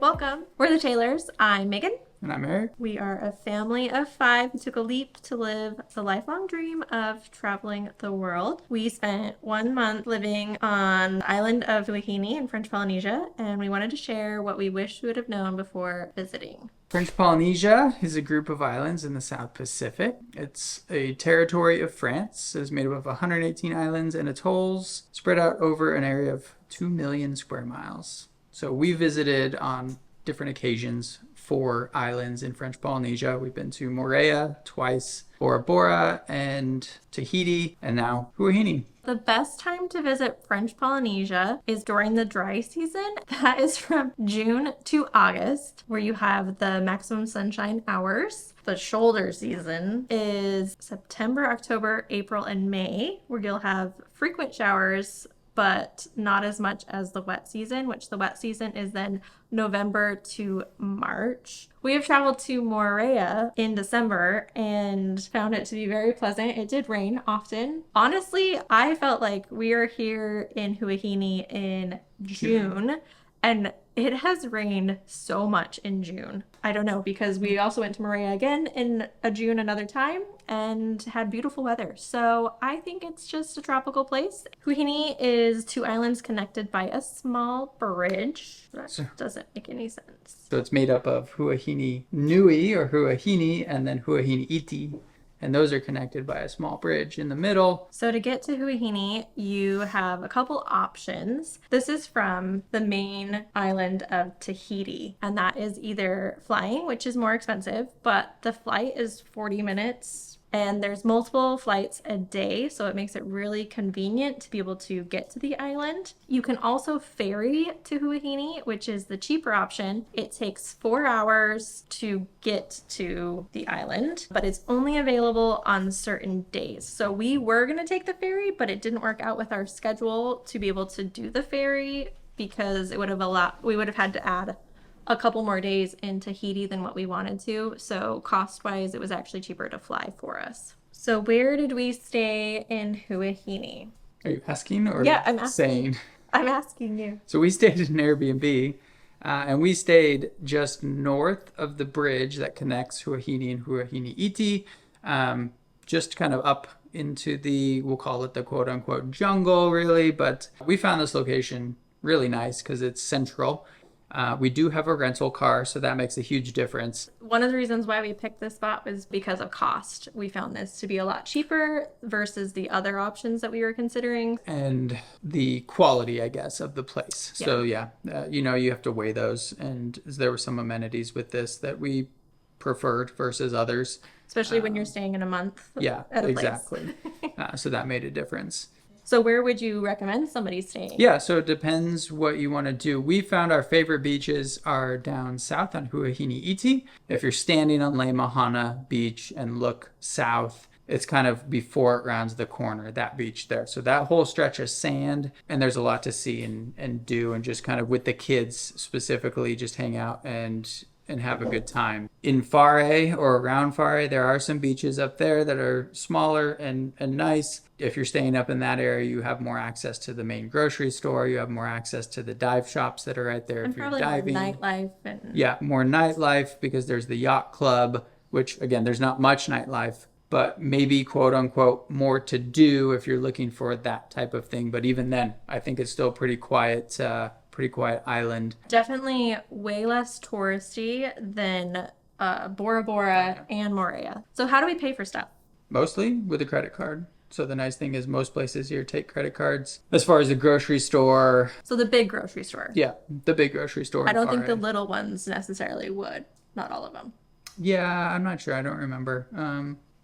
Welcome. We're the Taylors. I'm Megan. And I'm Eric. We are a family of 5 who took a leap to live the lifelong dream of traveling the world. We spent 1 month living on the island of Huahine in French Polynesia, and we wanted to share what we wish we would have known before visiting. French Polynesia is a group of islands in the South Pacific. It's a territory of France. It's made up of 118 islands and atolls spread out over an area of 2 million square miles. So we visited on different occasions 4 islands in French Polynesia. We've been to Moorea twice, Bora Bora, and Tahiti, and now Huahine. The best time to visit French Polynesia is during the dry season. That is from June to August, where you have the maximum sunshine hours. The shoulder season is September, October, April, and May, where you'll have frequent showers, but not as much as the wet season, which the wet season is then November to March. We have traveled to Moorea in December and found it to be very pleasant. It did rain often. Honestly, I felt like we are here in Huahine in June, and it has rained so much in June. I don't know, because we also went to Moorea again in June another time and had beautiful weather. So I think it's just a tropical place. Huahine is 2 islands connected by a small bridge. That doesn't make any sense. So it's made up of Huahine Nui or Huahine and then Huahine Iti. And those are connected by a small bridge in the middle. So to get to Huahine, you have a couple options. This is from the main island of Tahiti, and that is either flying, which is more expensive, but the flight is 40 minutes. And there's multiple flights a day, so it makes it really convenient to be able to get to the island. You can also ferry to Huahine, which is the cheaper option. It takes 4 hours to get to the island, but it's only available on certain days. So we were going to take the ferry, but it didn't work out with our schedule to be able to do the ferry because we would have had to add a couple more days in Tahiti than what we wanted to. So cost-wise, it was actually cheaper to fly for us. So where did we stay in Huahine? Are you asking or Yeah, I'm asking. saying? I'm asking you. So we stayed in an Airbnb, and we stayed just north of the bridge that connects Huahine and Huahine Iti, just kind of up into we'll call it the quote-unquote jungle, really. But we found this location really nice because it's central. We do have a rental car, so that makes a huge difference. One of the reasons why we picked this spot was because of cost. We found this to be a lot cheaper versus the other options that we were considering. And the quality, I guess, of the place. Yeah. So you have to weigh those. And there were some amenities with this that we preferred versus others. Especially when you're staying in a month. Yeah, at a exactly. So that made a difference. So where would you recommend somebody staying? Yeah, so it depends what you want to do. We found our favorite beaches are down south on Huahine Iti. If you're standing on Lake Mahana Beach and look south, it's kind of before it rounds the corner, that beach there. So that whole stretch of sand, and there's a lot to see and do, and just kind of with the kids specifically, just hang out and have a good time. In Fare or around Fare, there are some beaches up there that are smaller and nice. If you're staying up in that area, you have more access to the main grocery store. You have more access to the dive shops that are right there And if you're probably diving. more nightlife. Yeah, more nightlife because there's the yacht club, which again, there's not much nightlife, but maybe quote unquote more to do if you're looking for that type of thing. But even then, I think it's still pretty quiet island. Definitely way less touristy than Bora Bora and Moorea. So how do we pay for stuff? Mostly with a credit card. So the nice thing is most places here take credit cards. As far as the grocery store. So the big grocery store. Yeah, the big grocery store. I don't think the little ones necessarily would. Not all of them. Yeah, I'm not sure. I don't remember.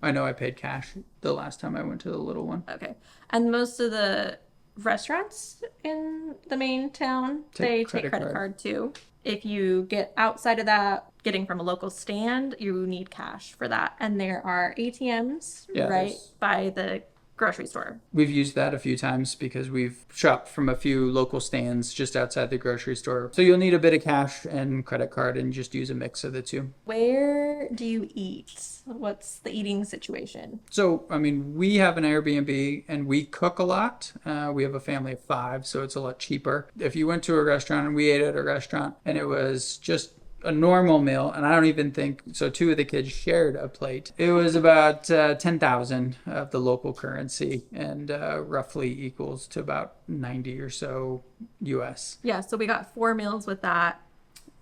I know I paid cash the last time I went to the little one. Okay. And most of the restaurants in the main town, they take credit card too. If you get outside of that, getting from a local stand, you need cash for that. And there are ATMs right by the grocery store. We've used that a few times because we've shopped from a few local stands just outside the grocery store. So you'll need a bit of cash and credit card and just use a mix of the two. Where do you eat? What's the eating situation? So, I mean, we have an Airbnb and we cook a lot. We have a family of 5, so it's a lot cheaper. If you went to a restaurant and we ate at a restaurant and it was just a normal meal, and I don't even think so, 2 of the kids shared a plate. It was about 10,000 of the local currency and roughly equals to about 90 or so US. Yeah, so we got 4 meals with that.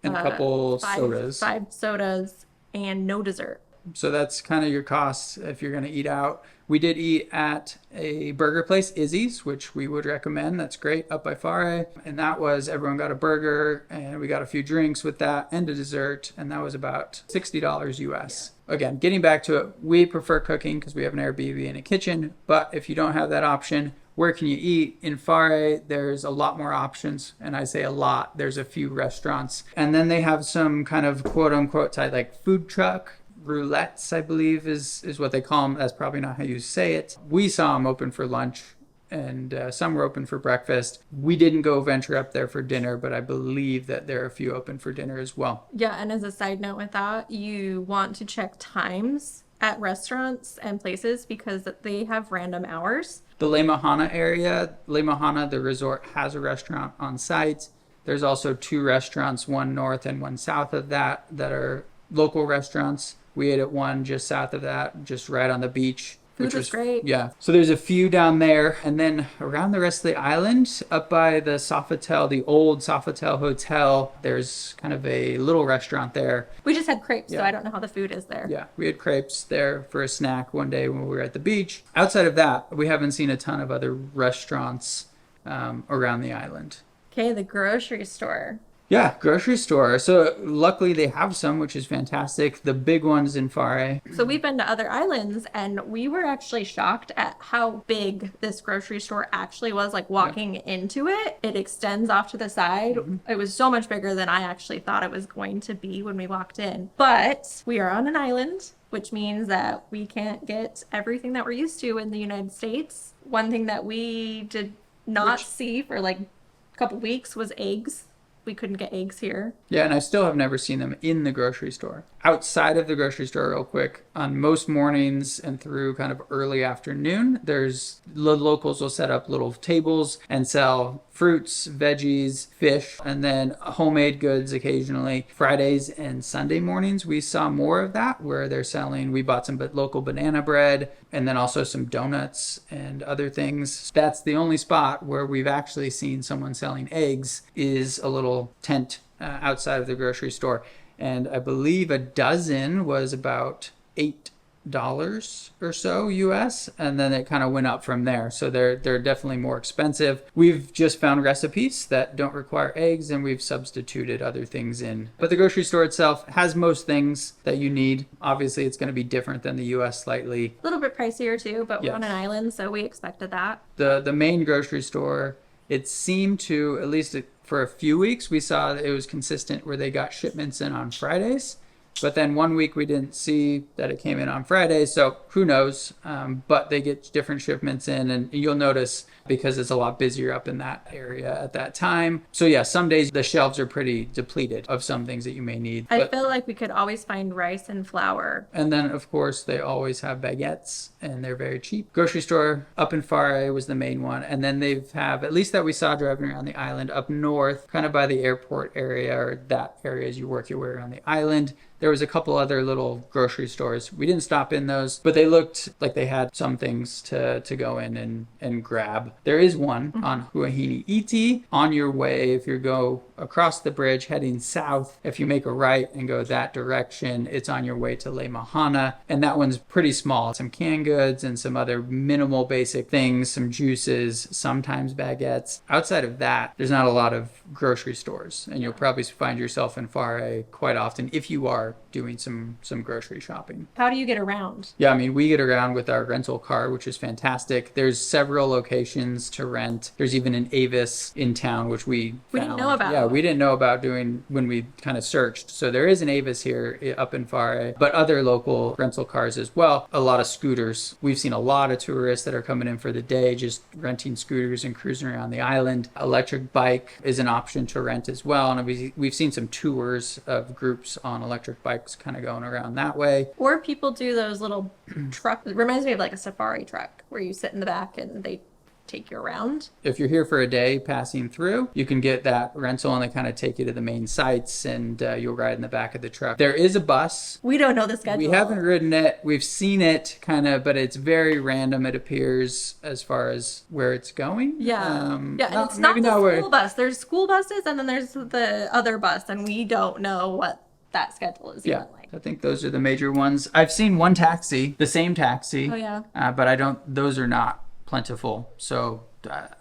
And a couple five, sodas. 5 sodas and no dessert. So that's kind of your costs if you're going to eat out. We did eat at a burger place, Izzy's, which we would recommend. That's great, up by Fare. And that was, everyone got a burger and we got a few drinks with that and a dessert. And that was about $60 US. Again, getting back to it, we prefer cooking because we have an Airbnb and a kitchen. But if you don't have that option, where can you eat? In Fare, there's a lot more options. And I say a lot, there's a few restaurants. And then they have some kind of quote unquote type like food truck. Roulettes, I believe, is what they call them. That's probably not how you say it. We saw them open for lunch and some were open for breakfast. We didn't go venture up there for dinner, but I believe that there are a few open for dinner as well. Yeah, and as a side note with that, you want to check times at restaurants and places because they have random hours. The Le Mahana area, Le Mahana, the resort, has a restaurant on site. There's also 2 restaurants, one north and one south of that are local restaurants. We ate at one just south of that, just right on the beach. Food was great. Yeah. So there's a few down there. And then around the rest of the island, up by the Sofitel, the old Sofitel Hotel, there's kind of a little restaurant there. We just had crepes, Yeah. so I don't know how the food is there. Yeah, we had crepes there for a snack one day when we were at the beach. Outside of that, we haven't seen a ton of other restaurants around the island. Okay, the grocery store. Yeah, grocery store. So luckily they have some, which is fantastic. The big ones in Fare. So we've been to other islands and we were actually shocked at how big this grocery store actually was, like walking into it. It extends off to the side. It was so much bigger than I actually thought it was going to be when we walked in. But we are on an island, which means that we can't get everything that we're used to in the United States. One thing that we did not see for like a couple weeks was eggs. We couldn't get eggs here. Yeah, and I still have never seen them in the grocery store. Outside of the grocery store, real quick, on most mornings and through kind of early afternoon, there's the locals will set up little tables and sell fruits, veggies, fish, and then homemade goods occasionally. Fridays and Sunday mornings, we saw more of that where they're selling, we bought some local banana bread and then also some donuts and other things. That's the only spot where we've actually seen someone selling eggs is a little tent outside of the grocery store. And I believe a dozen was about $8 or so US, and then it kind of went up from there. So they're definitely more expensive. We've just found recipes that don't require eggs and we've substituted other things in. But the grocery store itself has most things that you need. Obviously it's going to be different than the US slightly. A little bit pricier too, but we're Yes. on an island, so we expected that. The main grocery store, it seemed to, at least for a few weeks, we saw that it was consistent where they got shipments in on Fridays. But then one week we didn't see that it came in on Friday, so who knows? But they get different shipments in, and you'll notice because it's a lot busier up in that area at that time. So yeah, some days the shelves are pretty depleted of some things that you may need. I feel like we could always find rice and flour. And then, of course, they always have baguettes, and they're very cheap. Grocery store up in Fare was the main one. And then they have, at least that we saw driving around the island, up north, kind of by the airport area, or that area as you work your way around the island. There was a couple other little grocery stores. We didn't stop in those, but they looked like they had some things to go in and grab. There is one on Huahine Iti. On your way, if you go across the bridge heading south, if you make a right and go that direction, it's on your way to Le Mahana. And that one's pretty small. Some canned goods and some other minimal basic things, some juices, sometimes baguettes. Outside of that, there's not a lot of grocery stores. And you'll probably find yourself in Fare quite often if you are are doing some grocery shopping. How do you get around? Yeah, I mean, we get around with our rental car, which is fantastic. There's several locations to rent. There's even an Avis in town, which we didn't found. know about. Yeah, we didn't know about doing when we kind of searched. So there is an Avis here up in Fare, but other local rental cars as well. A lot of scooters. We've seen a lot of tourists that are coming in for the day, just renting scooters and cruising around the island. Electric bike is an option to rent as well. And we've seen some tours of groups on electric bikes kind of going around that way. Or people do those little truck. It reminds me of like a safari truck where you sit in the back and they take you around. If you're here for a day passing through, you can get that rental and they kind of take you to the main sites and you'll ride in the back of the truck. There is a bus. We don't know the schedule. We haven't ridden it. We've seen it kind of, but it's very random, it appears, as far as where it's going. Yeah. And it's maybe not the where- school bus. There's school buses and then there's the other bus, and we don't know what that schedule is Yeah, even like. I think those are the major ones. I've seen one taxi, the same taxi. Oh, yeah. But those are not plentiful. So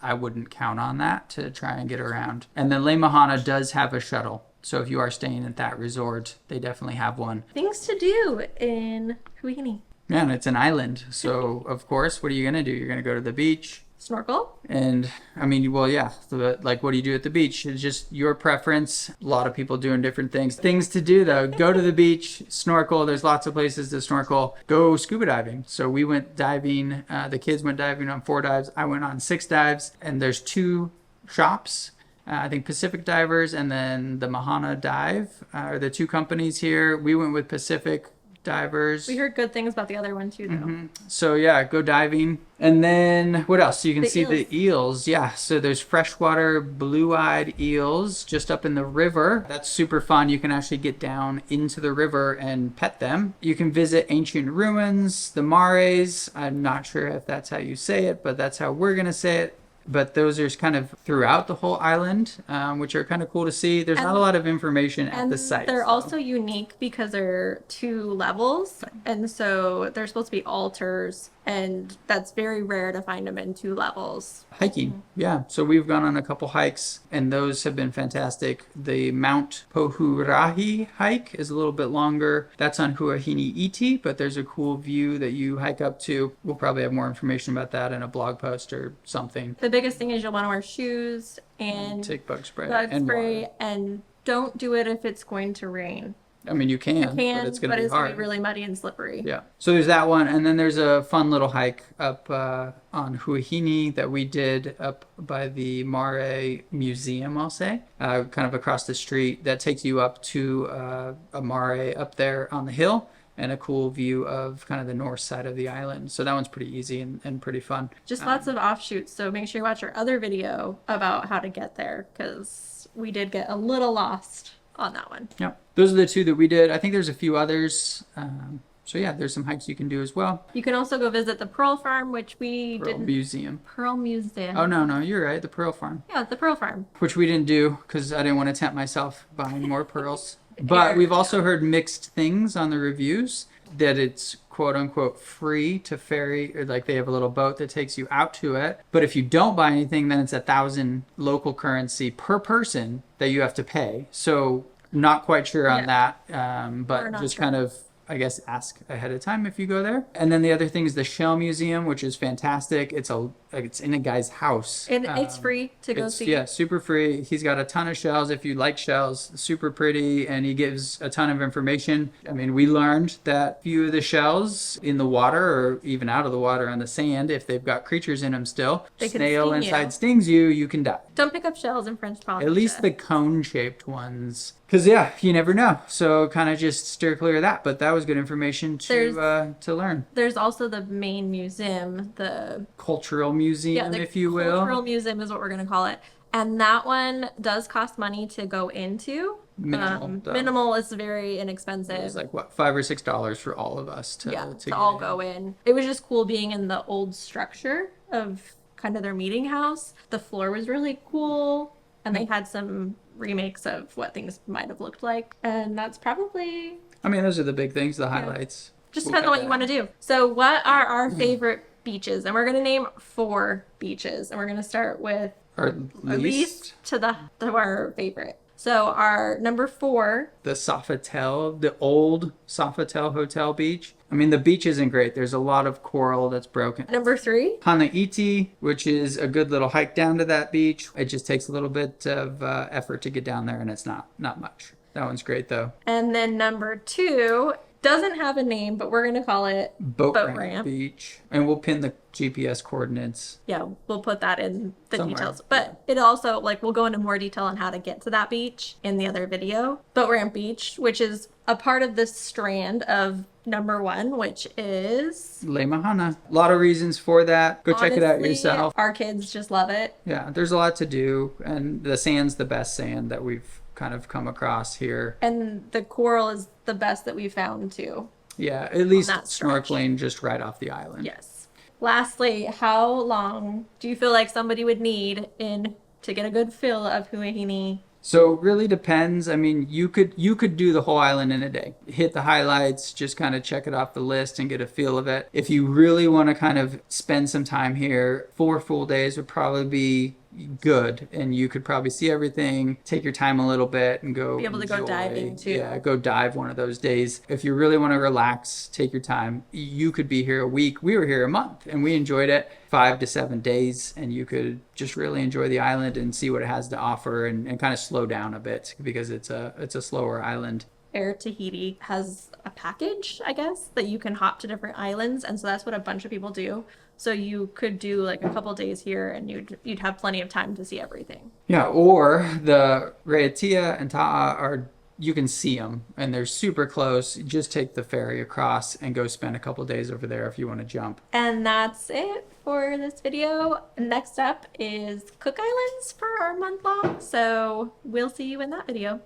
I wouldn't count on that to try and get around. And then Le Mahana does have a shuttle. So if you are staying at that resort, they definitely have one. Things to do in Huahine. Yeah, and it's an island. So of course, what are you going to do? You're going to go to the beach. Snorkel. And I mean, well, yeah, like what do you do at the beach? It's just your preference. A lot of people doing different things. Things to do though, go to the beach, snorkel. There's lots of places to snorkel. Go scuba diving. So we went diving. The kids went diving on 4 dives. I went on 6 dives. And there's 2 shops. I think Pacific Divers and then the Mahana Dive are the 2 companies here. We went with Pacific Divers. We heard good things about the other one too, though. So yeah, go diving. And then what else? You can The see eels. the eels. Yeah, so there's freshwater blue-eyed eels just up in the river. That's super fun. You can actually get down into the river and pet them. You can visit ancient ruins, the mares. I'm not sure if that's how you say it, but that's how we're going to say it. But those are kind of throughout the whole island, which are kind of cool to see. There's not a lot of information at the site. They're also unique because they're 2 levels. And so they're supposed to be altars. And that's very rare to find them in 2 levels. Hiking, yeah. So we've gone on a couple hikes, and those have been fantastic. The Mount Pohurahi hike is a little bit longer. That's on Huahine Iti, but there's a cool view that you hike up to. We'll probably have more information about that in a blog post or something. The biggest thing is you'll want to wear shoes and Take bug spray bug and spray, water. and don't do it if it's going to rain. I mean, you can, You can, but it's going to be gonna hard. be really muddy and slippery. Yeah. So there's that one. And then there's a fun little hike up on Huahine that we did up by the Mare Museum, I'll say, kind of across the street. That takes you up to a mare up there on the hill and a cool view of kind of the north side of the island. So that one's pretty easy and pretty fun. Just lots of offshoots. So make sure you watch our other video about how to get there, because we did get a little lost on that one. Yeah. Those are the 2 that we did. I think there's a few others. So yeah, there's some hikes you can do as well. You can also go visit the Pearl Farm, which we Pearl didn't. Museum. Pearl Museum. Oh, no, you're right. The Pearl Farm. Yeah, the Pearl Farm. Which we didn't do because I didn't want to tempt myself buying more pearls. But we've also heard mixed things on the reviews, that it's quote unquote free to ferry, or like they have a little boat that takes you out to it. But if you don't buy anything, then it's 1,000 local currency per person that you have to pay. So not quite sure on that, We're but not just sure. kind of, I guess, ask ahead of time if you go there. And then the other thing is the Shell Museum, which is fantastic. It's in a guy's house. And it's free to go see. Yeah, super free. He's got a ton of shells. If you like shells, super pretty, and he gives a ton of information. I mean, we learned that few of the shells in the water or even out of the water on the sand, if they've got creatures in them still, They can snail sting inside you. stings you, you can die. Don't pick up shells in French Polynesia. At least the cone-shaped ones. Because, yeah, you never know. So kind of just steer clear of that. But that was good information to learn. There's also the main museum, the Cultural museum, the if you will. Cultural museum is what we're gonna call it. And that one does cost money to go into. Minimal, though. Minimal is very inexpensive. It was like, what, $5 or $6 for all of us to to get all in. go in. It was just cool being in the old structure of kind of their meeting house. The floor was really cool, and they had some remakes of what things might have looked like. And that's probably I mean, those are the big things, the highlights. just We'll depends on cut what you that want to do. So what are our favorite beaches? And we're going to name 4 beaches, and we're going to start with Or least to our favorite. So our number 4. The Sofitel, the old Sofitel Hotel Beach. I mean, the beach isn't great. There's a lot of coral that's broken. Number 3. Hanaiti, which is a good little hike down to that beach. It just takes a little bit of effort to get down there, and it's not much. That one's great, though. And then number 2 doesn't have a name, but we're going to call it Boat Ramp Beach. And we'll pin the GPS coordinates. Yeah, we'll put that in the somewhere. details. But it also, like, we'll go into more detail on how to get to that beach in the other video. Boat Ramp Beach, which is a part of this strand of number 1, which is Laimahana. A lot of reasons for that. Go check it out honestly, yourself. Our kids just love it. Yeah, there's a lot to do. And the sand's the best sand that we've kind of come across here. And the coral is the best that we found too. Yeah, at least that stretch. snorkeling just right off the island. Yes. Lastly, how long do you feel like somebody would need to get a good feel of Huahine? So it really depends. I mean, you could do the whole island in a day. Hit the highlights, just kind of check it off the list and get a feel of it. If you really want to kind of spend some time here, 4 full days would probably be good, and you could probably see everything, take your time a little bit and go Be able to go enjoy. diving too. Yeah, go dive one of those days. If you really want to relax, take your time, you could be here a week. We were here a month and we enjoyed it. 5 to 7 days, and you could just really enjoy the island and see what it has to offer, and kind of slow down a bit because it's a slower island. Air Tahiti has a package, I guess, that you can hop to different islands, and so that's what a bunch of people do. So you could do like a couple days here, and you'd have plenty of time to see everything. Yeah, or the Raiatea and Ta'a you can see them, and they're super close. You just take the ferry across and go spend a couple days over there if you want to jump. And that's it for this video. Next up is Cook Islands for our month long, so we'll see you in that video.